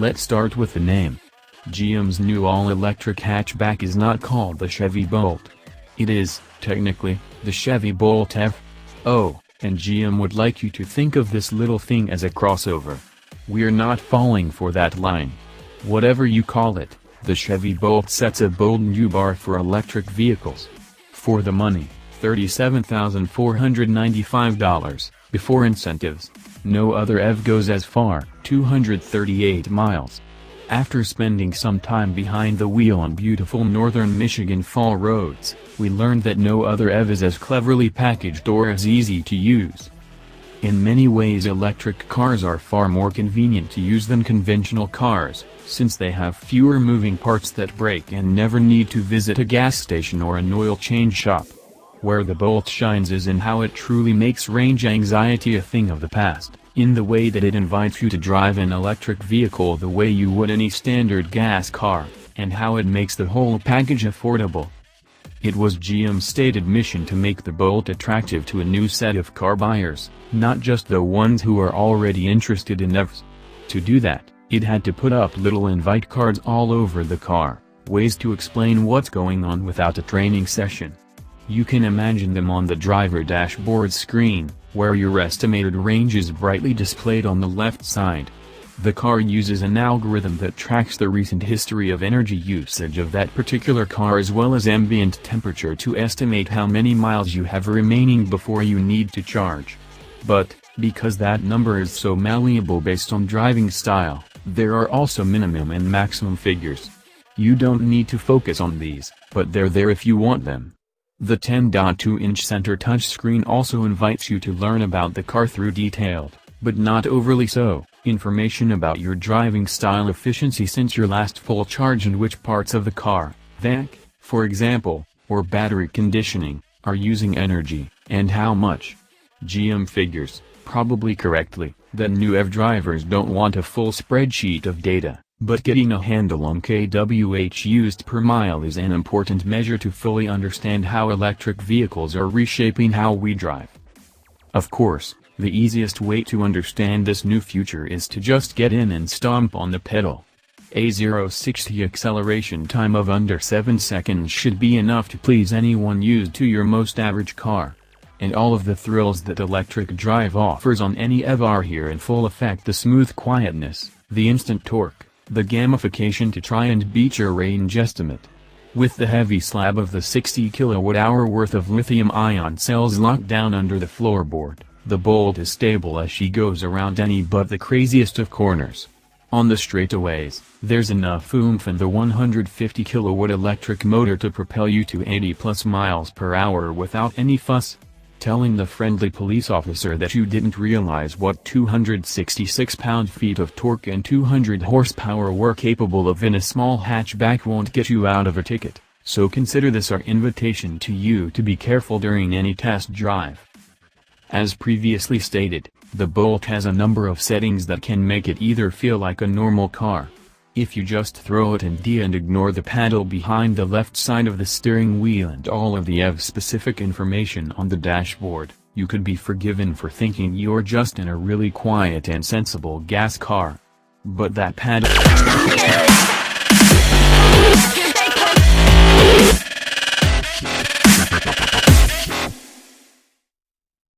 Let's start with the name. GM's new all-electric hatchback is not called the Chevy Bolt. It is, technically, the Chevy Bolt EV. Oh, and GM would like you to think of this little thing as a crossover. We're not falling for that line. Whatever you call it, the Chevy Bolt sets a bold new bar for electric vehicles. For the money, $37,495, before incentives. No other EV goes as far, 238 miles. After spending some time behind the wheel on beautiful northern Michigan fall roads, we learned that no other EV is as cleverly packaged or as easy to use. In many ways electric cars are far more convenient to use than conventional cars, since they have fewer moving parts that break and never need to visit a gas station or an oil change shop. Where the Bolt shines is in how it truly makes range anxiety a thing of the past, in the way that it invites you to drive an electric vehicle the way you would any standard gas car, and how it makes the whole package affordable. It was GM's stated mission to make the Bolt attractive to a new set of car buyers, not just the ones who are already interested in EVs. To do that, it had to put up little invite cards all over the car, ways to explain what's going on without a training session. You can imagine them on the driver dashboard screen, where your estimated range is brightly displayed on the left side. The car uses an algorithm that tracks the recent history of energy usage of that particular car as well as ambient temperature to estimate how many miles you have remaining before you need to charge. But, because that number is so malleable based on driving style, there are also minimum and maximum figures. You don't need to focus on these, but they're there if you want them. The 10.2-inch center touchscreen also invites you to learn about the car through detailed, but not overly so, information about your driving style efficiency since your last full charge and which parts of the car, vac, for example, or battery conditioning, are using energy, and how much. GM figures, probably correctly, that new EV drivers don't want a full spreadsheet of data, but getting a handle on kWh used per mile is an important measure to fully understand how electric vehicles are reshaping how we drive. Of course, the easiest way to understand this new future is to just get in and stomp on the pedal. A 0-60 acceleration time of under 7 seconds should be enough to please anyone used to your most average car. And all of the thrills that electric drive offers on any EV are here in full effect: the smooth quietness, the instant torque, the gamification to try and beat your range estimate. With the heavy slab of the 60 kWh worth of lithium-ion cells locked down under the floorboard, the Bolt is stable as she goes around any but the craziest of corners. On the straightaways, there's enough oomph in the 150 kW electric motor to propel you to 80+ miles per hour without any fuss. Telling the friendly police officer that you didn't realize what 266 pound-feet of torque and 200 horsepower were capable of in a small hatchback won't get you out of a ticket, so consider this our invitation to you to be careful during any test drive. As previously stated, the Bolt has a number of settings that can make it either feel like a normal car. If you just throw it in D and ignore the paddle behind the left side of the steering wheel and all of the EV-specific information on the dashboard, you could be forgiven for thinking you're just in a really quiet and sensible gas car. But that paddle